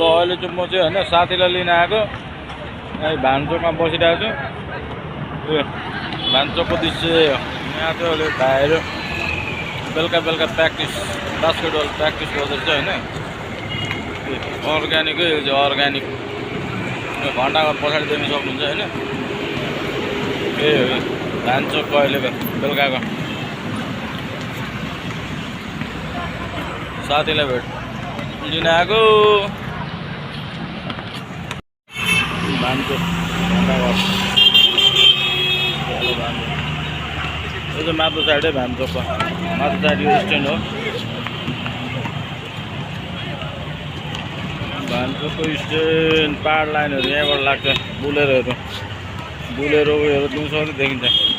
अहिले चाहिँ म चाहिँ होइन साथीलाई लिन आएको भान्चोकमा बसिरहेको छु उयो भान्चोकको दृश्य यहाँ चाहिँ अहिले भाइहरू बेलुका बेलुका प्र्याक्टिस बास्केटबल प्र्याक्टिस गर्दैछ होइन अर्ग्यानिकै यो चाहिँ अर्ग्यानिक घन्टाघर पछाडि देख्न सक्नुहुन्छ होइन ए हो भान्चोकको अहिलेको बेलुकाको साथीलाई भेट लिन आएको भान्चोक घन्टाघर यो चाहिँ माथि साइडै भान्चोकको माथि साइड यो स्ट्यान्ड हो भान्चोकको स्ट्यान्ड पावर लाइनहरू यहाँबाट लाग्छ बुलेरोहरू उयोहरू दिउँसो देखिन्छ